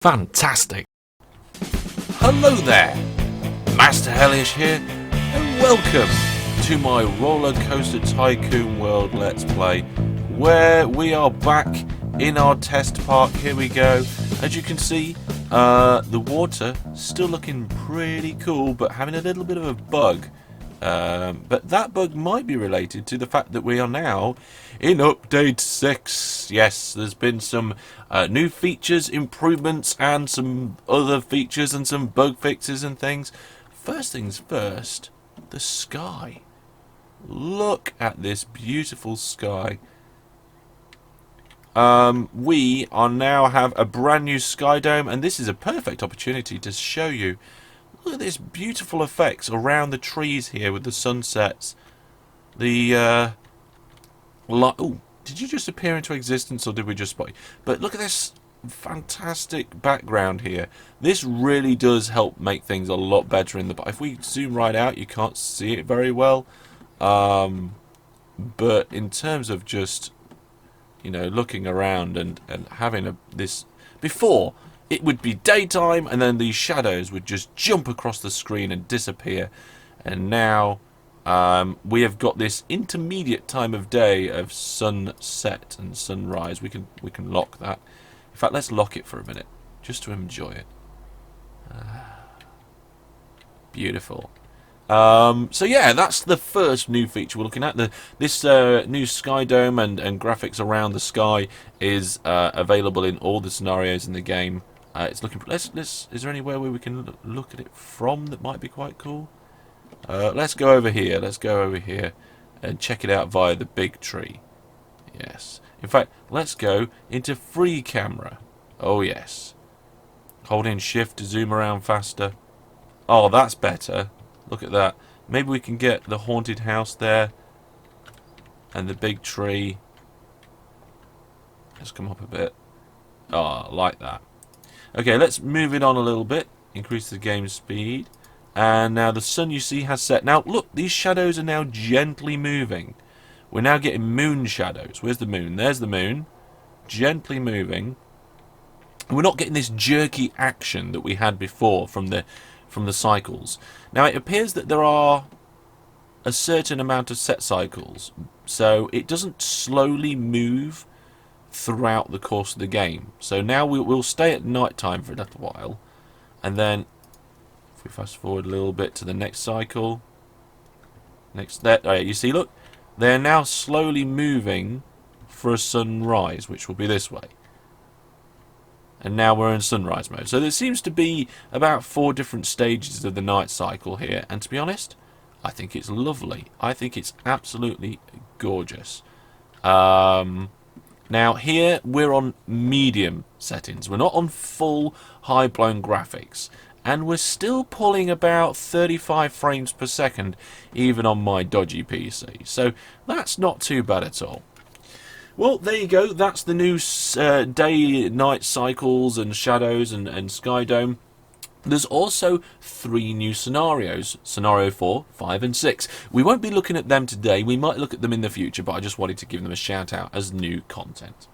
Fantastic! Hello there! Master Hellish here, and welcome to my RollerCoaster Tycoon World Let's Play, where we are back in our test park. Here we go. As you can see, the water still looking pretty cool, but having a little bit of a bug. But that bug might be related to the fact that we are now in update 6. Yes, there's been some new features, improvements, and some other features and some bug fixes and things. First things first, the sky. Look at this beautiful sky. We are now have a brand new sky dome, and this is a perfect opportunity to show you. Look at this beautiful effects around the trees here with the sunsets. The oh, did you just appear into existence, or did we just spot you? But look at this fantastic background here. This really does help make things a lot better in the. If we zoom right out, you can't see it very well. But in terms of just, you know, looking around and having this before. It would be daytime, and then these shadows would just jump across the screen and disappear. And now we have got this intermediate time of day of sunset and sunrise. We can lock that. In fact, let's lock it for a minute, just to enjoy it. Beautiful. So yeah, that's the first new feature we're looking at. This new sky dome and graphics around the sky is available in all the scenarios in the game. It's looking. Is there anywhere where we can look at it from that might be quite cool? Let's go over here. Let's go over here and check it out via the big tree. Yes. In fact, let's go into free camera. Oh yes. Holding shift to zoom around faster. Oh, that's better. Look at that. Maybe we can get the haunted house there and the big tree. Let's come up a bit. Oh, like that. Okay, let's move it on a little bit. Increase the game speed. And now the sun, you see, has set. Now, look, these shadows are now gently moving. We're now getting moon shadows. Where's the moon? There's the moon. Gently moving. And we're not getting this jerky action that we had before from the cycles. Now, it appears that there are a certain amount of set cycles. So it doesn't slowly move throughout the course of the game. So now we'll stay at night time for a little while, and then if we fast forward a little bit to the next cycle, you see, look, they're now slowly moving for a sunrise, which will be this way. And now we're in sunrise mode. So there seems to be about 4 different stages of the night cycle here, and to be honest, I think it's lovely. I think it's absolutely gorgeous. Now here we're on medium settings. We're not on full high-blown graphics. And we're still pulling about 35 frames per second even on my dodgy PC. So that's not too bad at all. Well, there you go. That's the new day-night cycles and shadows and sky dome. There's also 3 new scenarios, Scenario 4, 5 and 6. We won't be looking at them today, we might look at them in the future, but I just wanted to give them a shout out as new content.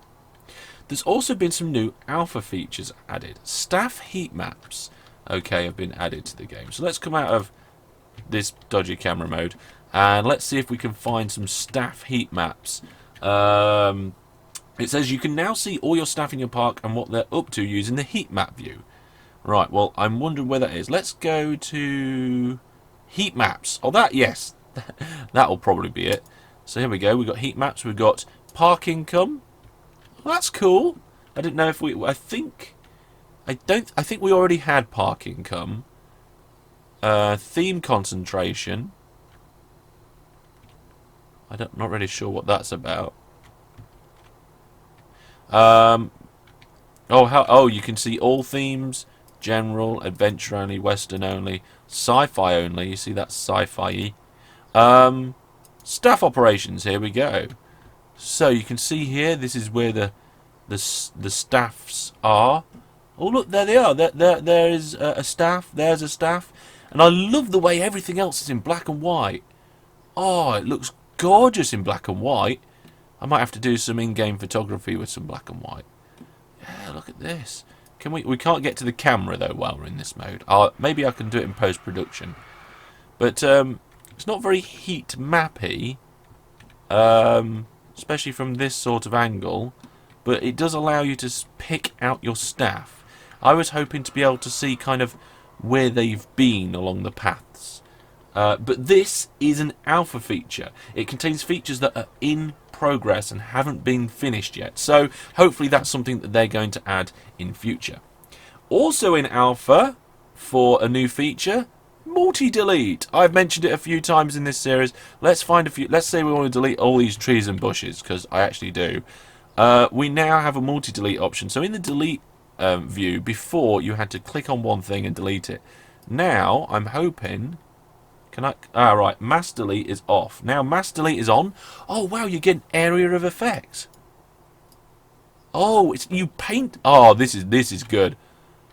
There's also been some new alpha features added. Staff heat maps, okay, have been added to the game. So let's come out of this dodgy camera mode, and let's see if we can find some staff heat maps. It says you can now see all your staff in your park and what they're up to using the heat map view. Right, well, I'm wondering where that is. Let's go to heat maps. Oh, that, yes. That'll probably be it. So here we go. We've got heat maps. We've got park income. Well, that's cool. I didn't know if we... I think we already had park income. Theme concentration. I'm not really sure what that's about. Oh, you can see all themes. General, adventure only, western only, sci-fi only. You see that's sci-fi-y. Staff operations. Here we go. So you can see here. This is where the staffs are. Oh look, there they are. There is a staff. There's a staff. And I love the way everything else is in black and white. Oh, it looks gorgeous in black and white. I might have to do some in-game photography with some black and white. Yeah, look at this. Can we can't get to the camera though while we're in this mode. Maybe I can do it in post-production. But it's not very heat mappy, especially from this sort of angle. But it does allow you to pick out your staff. I was hoping to be able to see kind of where they've been along the paths. But this is an alpha feature. It contains features that are in progress and haven't been finished yet. So hopefully that's something that they're going to add in future. Also in alpha, for a new feature, multi-delete. I've mentioned it a few times in this series. Let's say we want to delete all these trees and bushes, because I actually do. We now have a multi-delete option. So in the delete view, before you had to click on one thing and delete it. Now I'm hoping... right, mass delete is off. Now mass delete is on. Oh wow, you get an area of effect. Oh, you paint. Oh, this is good.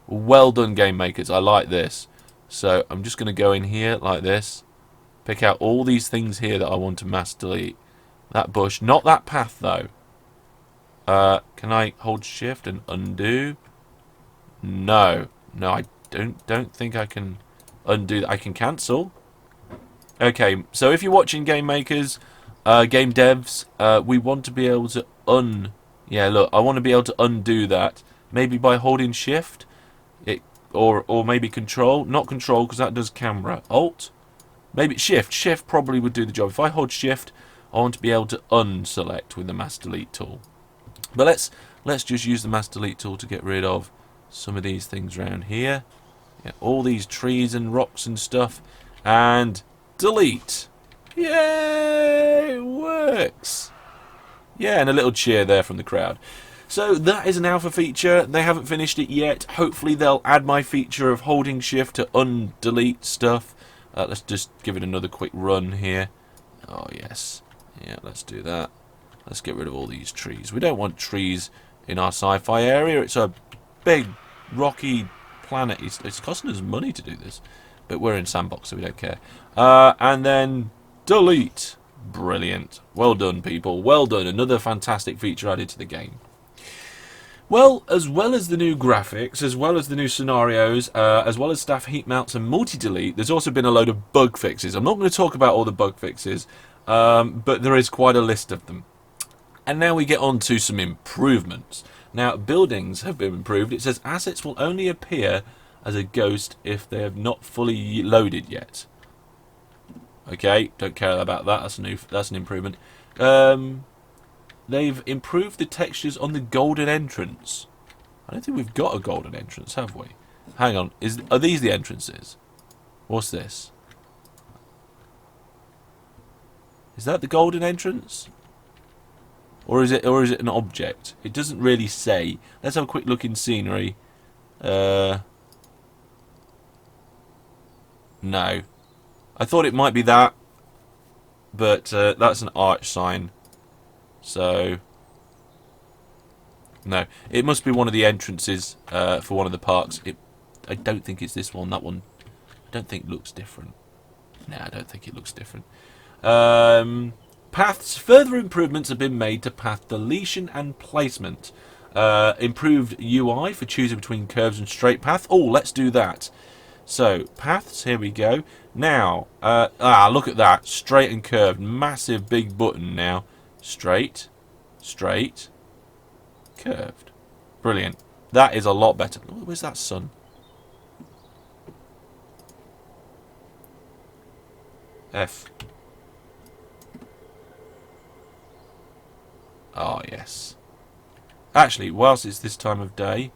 Well done, game makers. I like this. So I'm just going to go in here like this. Pick out all these things here that I want to mass delete. That bush, not that path though. Can I hold shift and undo? No, I don't think I can undo that. I can cancel. Okay, so if you're watching game makers, game devs, we want to be able to yeah, look, I want to be able to undo that. Maybe by holding shift, or maybe control. Not control, because that does camera. Alt, maybe shift. Shift probably would do the job. If I hold shift, I want to be able to unselect with the mass delete tool. But let's just use the mass delete tool to get rid of some of these things around here. Yeah, all these trees and rocks and stuff, and delete. Yay! It works. Yeah, and a little cheer there from the crowd. So that is an alpha feature. They haven't finished it yet. Hopefully they'll add my feature of holding shift to undelete stuff. Let's just give it another quick run here. Oh yes. Yeah, let's do that. Let's get rid of all these trees. We don't want trees in our sci-fi area. It's a big rocky planet. It's costing us money to do this. But we're in sandbox, so we don't care. And then delete. Brilliant. Well done, people. Well done. Another fantastic feature added to the game. Well, as well as the new graphics, as well as the new scenarios, as well as staff heat mounts and multi-delete, there's also been a load of bug fixes. I'm not going to talk about all the bug fixes, but there is quite a list of them. And now we get on to some improvements. Now, buildings have been improved. It says assets will only appear as a ghost if they have not fully loaded yet. Okay, don't care about that. That's an improvement. They've improved the textures on the golden entrance. I don't think we've got a golden entrance, have we? Hang on, are these the entrances? What's this? Is that the golden entrance? Or is it an object? It doesn't really say. Let's have a quick look in scenery. No. I thought it might be that, but that's an arch sign. So, no. It must be one of the entrances for one of the parks. I don't think it's this one. That one, I don't think looks different. No, I don't think it looks different. Paths. Further improvements have been made to path deletion and placement. Improved UI for choosing between curves and straight path. Oh, let's do that. So, paths, here we go. Now, look at that. Straight and curved. Massive big button now. Straight, straight, curved. Brilliant. That is a lot better. Oh, where's that sun? F. Oh, yes. Actually, whilst it's this time of day,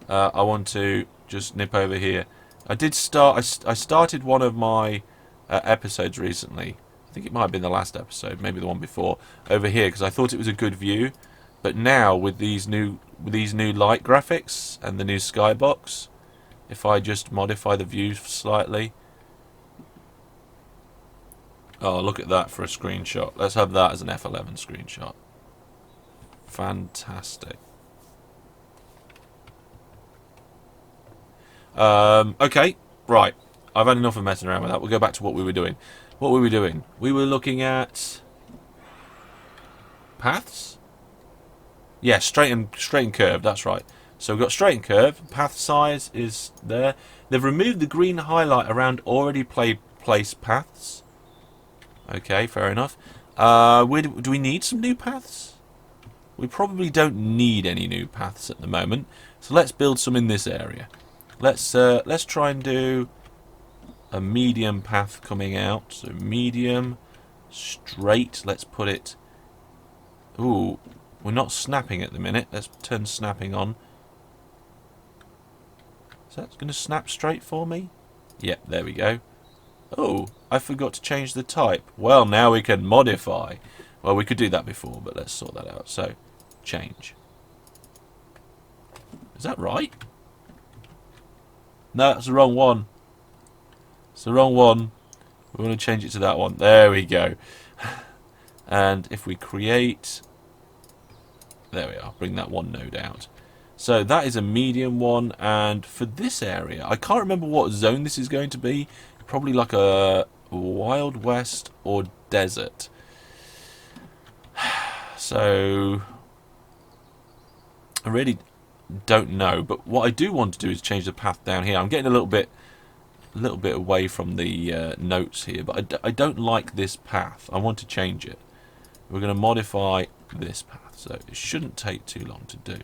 I want to just nip over here. I started one of my episodes recently. I think it might have been the last episode, maybe the one before, over here, because I thought it was a good view. But now with these new light graphics and the new skybox, if I just modify the view slightly. Oh, look at that for a screenshot. Let's have that as an F11 screenshot. Fantastic. Okay, right. I've had enough of messing around with that. We'll go back to what we were doing. What were we doing? We were looking at paths. Yeah, straight and curved. That's right. So we've got straight and curve. Path size is there. They've removed the green highlight around already placed paths. Okay, fair enough. Do we need some new paths? We probably don't need any new paths at the moment. So let's build some in this area. Let's try and do a medium path coming out. So medium, straight. Let's put it. Ooh, we're not snapping at the minute. Let's turn snapping on. Is that going to snap straight for me? Yep, there we go. Oh, I forgot to change the type. Well, now we can modify. Well, we could do that before, but let's sort that out. So, change. Is that right? No, that's the wrong one. It's the wrong one. We want to change it to that one. There we go. And if we create... There we are. Bring that one node out. So that is a medium one. And for this area, I can't remember what zone this is going to be. Probably like a Wild West or desert. So I really don't know. But what I do want to do is change the path down here. I'm getting a little bit away from the notes here, but I don't like this path. I want to change it. We're going to modify this path, so it shouldn't take too long to do.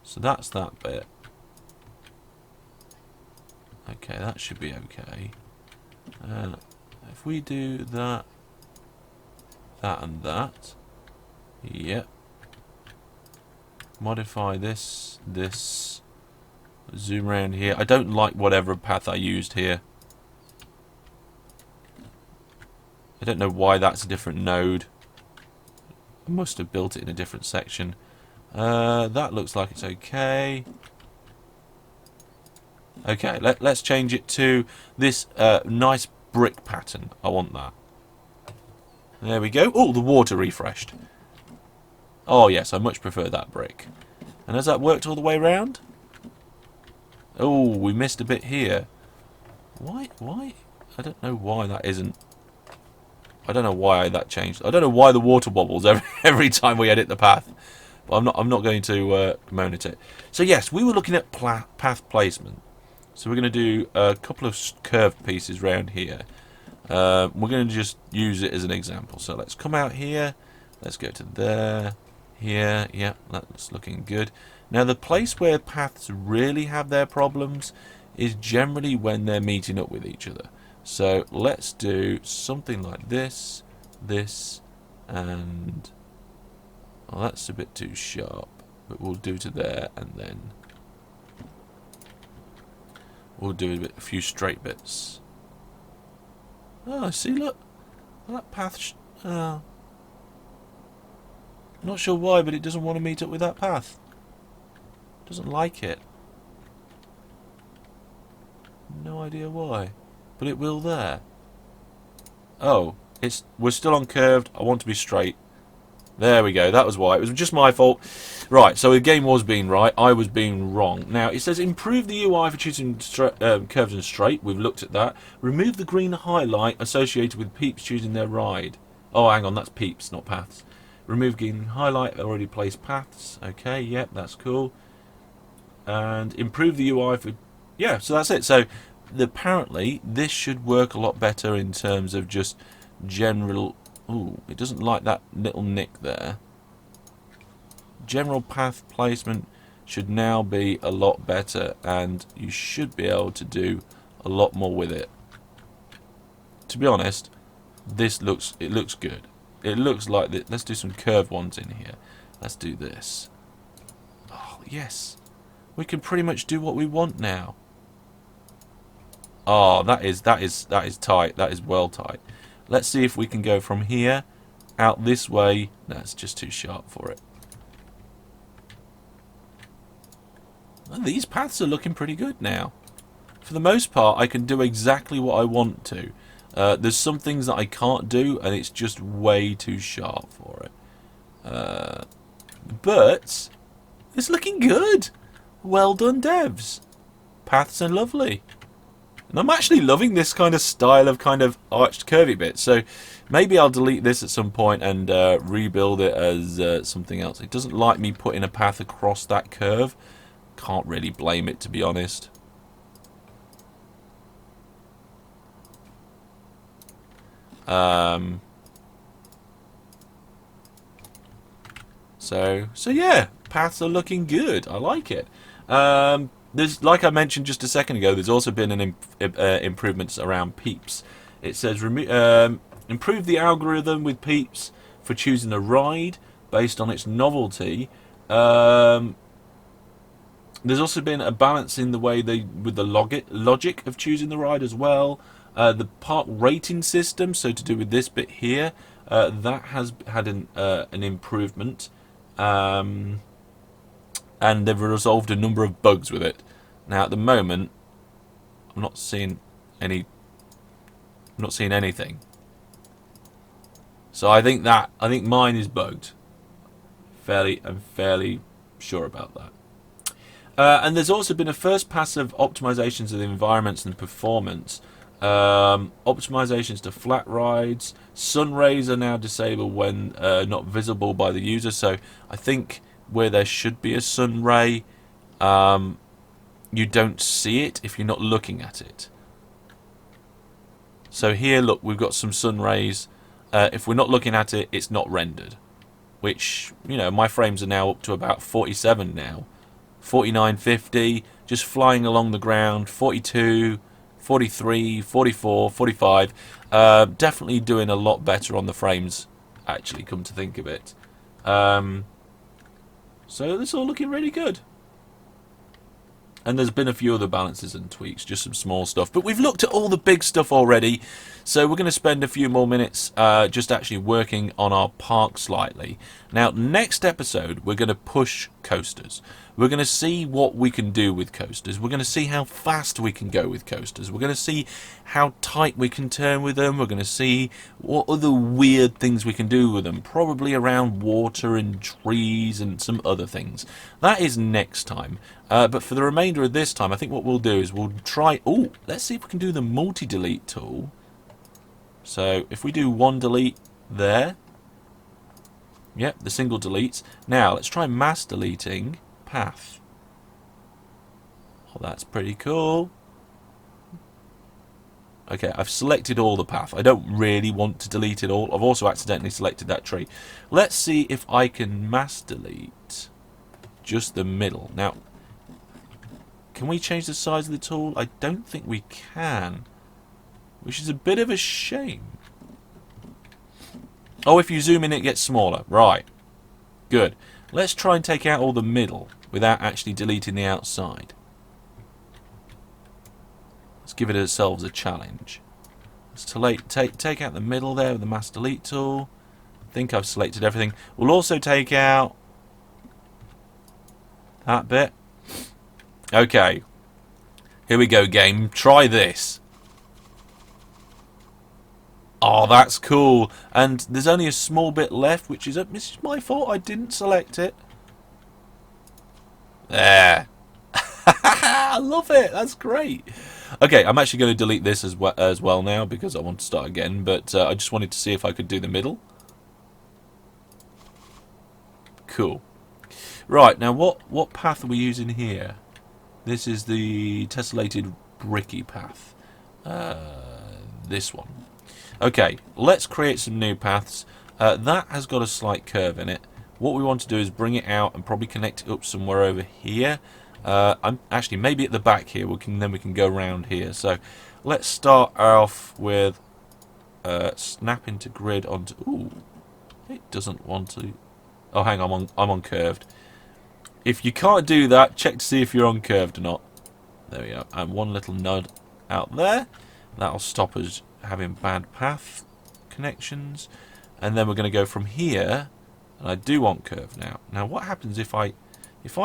So that's that bit. Okay, that should be okay. If we do that, that and that, yep. Modify this, zoom around here. I don't like whatever path I used here. I don't know why that's a different node. I must have built it in a different section. That looks like it's okay. Okay, let's change it to this nice brick pattern. I want that. There we go. Oh, the water refreshed. Oh yes, I much prefer that brick. And has that worked all the way around? Oh, we missed a bit here. Why? I don't know why that isn't. I don't know why that changed. I don't know why the water wobbles every time we edit the path. But I'm not going to moan at it. So yes, we were looking at path placement. So we're going to do a couple of curved pieces round here. We're going to just use it as an example. So let's come out here. Let's go to there. Here. Yeah, that's looking good. Now the place where paths really have their problems is generally when they're meeting up with each other. So let's do something like this, and well, that's a bit too sharp, but we'll do to there, and then we'll do a few straight bits. Oh, see, look, that path. Not sure why, but it doesn't want to meet up with that path. Doesn't like it. No idea why. But it will there. Oh, we're still on curved. I want to be straight. There we go. That was why. It was just my fault. Right, so the game was being right. I was being wrong. Now, it says improve the UI for choosing curves and straight. We've looked at that. Remove the green highlight associated with peeps choosing their ride. Oh, hang on. That's peeps, not paths. Remove green highlight. Already placed paths. Okay, yep, that's cool. And improve the UI for... Yeah, so that's it. So... apparently this should work a lot better in terms of just general... Ooh, it doesn't like that little nick there. General path placement should now be a lot better, and you should be able to do a lot more with it. To be honest, it looks good. It looks like that. Let's do some curved ones in here. Let's do this. Oh yes, we can pretty much do what we want now. Oh, that is tight. That is well tight. Let's see if we can go from here out this way. No, it's just too sharp for it. Well, these paths are looking pretty good now. For the most part, I can do exactly what I want to. There's some things that I can't do, and it's just way too sharp for it. But it's looking good. Well done, devs. Paths are lovely. And I'm actually loving this kind of style of kind of arched curvy bit. So maybe I'll delete this at some point and rebuild it as something else. It doesn't like me putting a path across that curve. Can't really blame it, to be honest. So yeah, paths are looking good. I like it. There's, like I mentioned just a second ago, there's also been an improvements around peeps. It says improve the algorithm with peeps for choosing a ride based on its novelty. There's also been a balance in the way with the logic of choosing the ride as well. The park rating system, so to do with this bit here, that has had an improvement. And they've resolved a number of bugs with it. Now at the moment, I'm not seeing anything. So I think mine is bugged. I'm fairly sure about that. And there's also been a first pass of optimizations of the environments and performance. Optimizations to flat rides. Sun rays are now disabled when not visible by the user. So I think where there should be a sun ray, you don't see it if you're not looking at it. So here, look, we've got some sun rays. If we're not looking at it, it's not rendered. Which, you know, my frames are now up to about 47 now. 49, 50, just flying along the ground. 42, 43, 44, 45. Definitely doing a lot better on the frames, actually, come to think of it. So it's all looking really good. And there's been a few other balances and tweaks, just some small stuff. But we've looked at all the big stuff already, so we're going to spend a few more minutes just actually working on our park slightly. Now, next episode, we're going to push coasters. We're going to see what we can do with coasters. We're going to see how fast we can go with coasters. We're going to see how tight we can turn with them. We're going to see what other weird things we can do with them. Probably around water and trees and some other things. That is next time. But for the remainder of this time, I think what we'll do is we'll try... Oh, let's see if we can do the multi-delete tool. So if we do one delete there. Yep, the single deletes. Now, let's try mass deleting path. Oh, that's pretty cool. Okay, I've selected all the path. I don't really want to delete it all. I've also accidentally selected that tree. Let's see if I can mass delete just the middle. Now, can we change the size of the tool? I don't think we can, which is a bit of a shame. Oh, if you zoom in, it gets smaller. Right. Good. Let's try and take out all the middle without actually deleting the outside. Let's give it ourselves a challenge. Let's take out the middle there with the mass delete tool. I think I've selected everything. We'll also take out that bit. Okay. Here we go, game. Try this. Oh, that's cool. And there's only a small bit left, which is my fault. I didn't select it. There. I love it. That's great. Okay, I'm actually going to delete this as well now because I want to start again. But I just wanted to see if I could do the middle. Cool. Right, now what path are we using here? This is the tessellated bricky path. This one. Okay, let's create some new paths. That has got a slight curve in it. What we want to do is bring it out and probably connect it up somewhere over here. I'm actually maybe at the back here. Then we can go around here. So let's start off with snap into grid onto. Ooh, it doesn't want to. Oh, hang on, I'm on curved. If you can't do that, check to see if you're on curved or not. There we go. And one little node out there. That'll stop us having bad path connections. And then we're going to go from here. And I do want curve now. Now what happens if I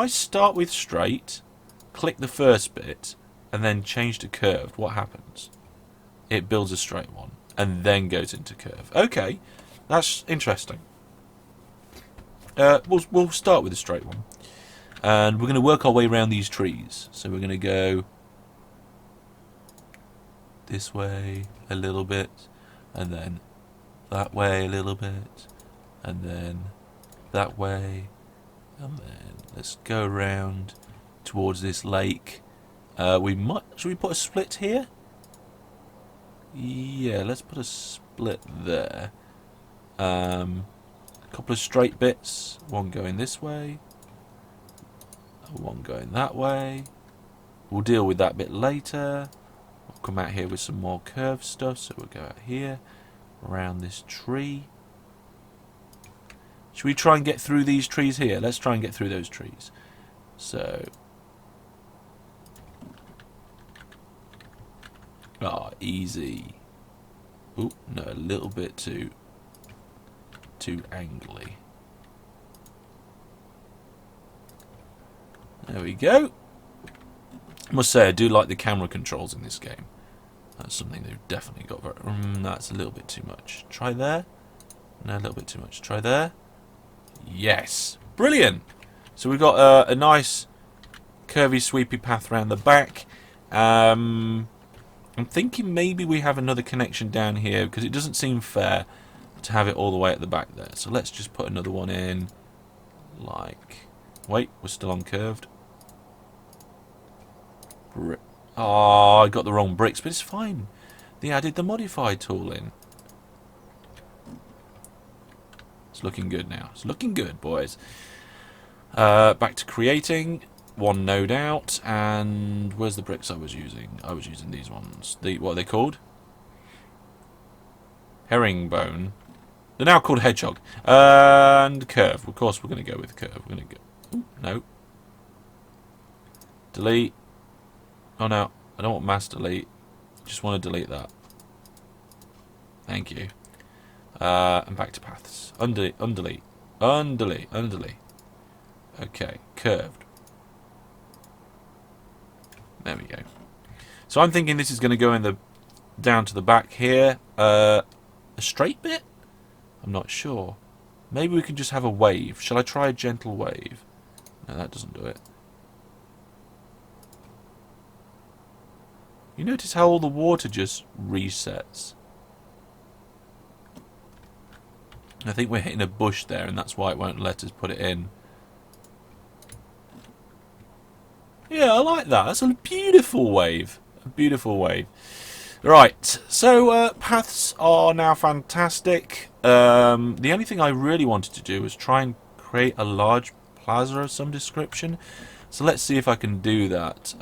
start with straight, click the first bit, and then change to curved? What happens? It builds a straight one and then goes into curve. Okay, that's interesting. We'll start with a straight one. And we're going to work our way around these trees. So we're going to go this way a little bit, and then that way a little bit, and then that way, and then let's go around towards this lake. Should we put a split here? Yeah, let's put a split there. A couple of straight bits, one going this way, one going that way. We'll deal with that bit later. We'll come out here with some more curved stuff, so we'll go out here, around this tree. Should we try and get through these trees here? Let's try and get through those trees. So, easy. Oh, no, a little bit too angly. There we go. I must say, I do like the camera controls in this game. That's something they've definitely got very... that's a little bit too much. Try there. No, a little bit too much. Try there. Yes. Brilliant. So we've got a nice curvy, sweepy path around the back. I'm thinking maybe we have another connection down here, because it doesn't seem fair to have it all the way at the back there. So let's just put another one in. Like... Wait, we're still on curved. Oh, I got the wrong bricks, but it's fine. They added the modify tool in. It's looking good now. It's looking good, boys. Back to creating. One node out. And where's the bricks I was using? I was using these ones. What are they called? Herringbone. They're now called hedgehog. And curve. Of course, we're going to go with curve. We're going to go... Ooh, no. Delete. Oh no, I don't want mass delete. Just want to delete that. Thank you. And back to paths. Undelete. Okay, curved. There we go. So I'm thinking this is going to go in the down to the back here. A straight bit? I'm not sure. Maybe we can just have a wave. Shall I try a gentle wave? No, that doesn't do it. You notice how all the water just resets? I think we're hitting a bush there, and that's why it won't let us put it in. Yeah, I like that. That's a beautiful wave. A beautiful wave. Right, so paths are now fantastic. The only thing I really wanted to do was try and create a large plaza of some description. So let's see if I can do that.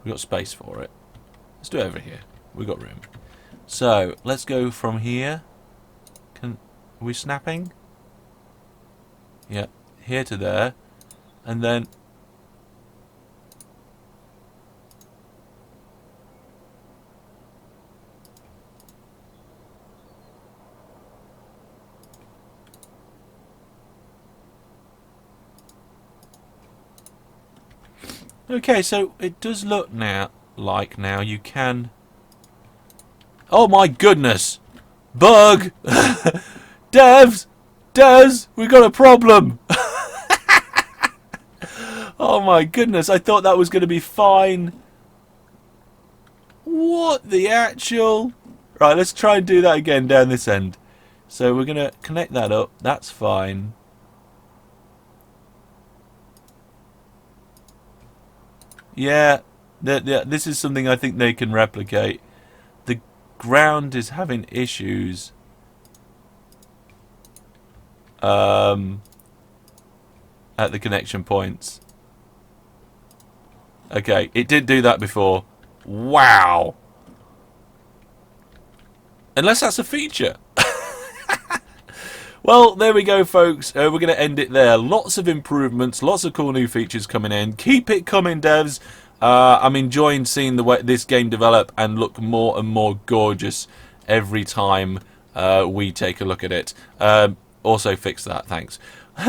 We've got space for it. Let's do it over here. We've got room. So, let's go from here. Are we snapping? Yeah, here to there. And then... Okay, so it does look now like you can... Oh my goodness! Bug! Devs! We've got a problem! Oh my goodness, I thought that was going to be fine. What the actual... Right, let's try and do that again down this end. So we're going to connect that up. That's fine. Yeah, this is something I think they can replicate. The ground is having issues. At the connection points. Okay, it did do that before. Wow. Unless that's a feature. Well, there we go, folks. We're going to end it there. Lots of improvements, lots of cool new features coming in. Keep it coming, devs. I'm enjoying seeing the way this game develop and look more and more gorgeous every time we take a look at it. Also, fix that. Thanks.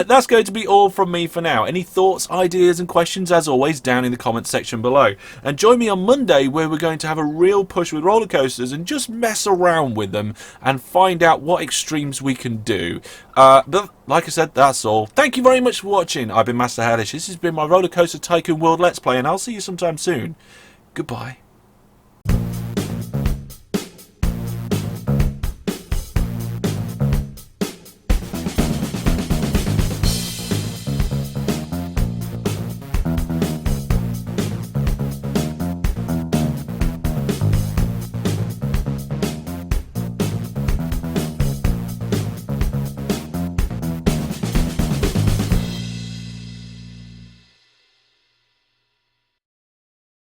That's going to be all from me for now. Any thoughts, ideas and questions, as always, down in the comments section below. And join me on Monday, where we're going to have a real push with roller coasters and just mess around with them and find out what extremes we can do. But like I said, that's all. Thank you very much for watching. I've been Master Hellish. This has been my RollerCoaster Tycoon World Let's Play, and I'll see you sometime soon. Goodbye.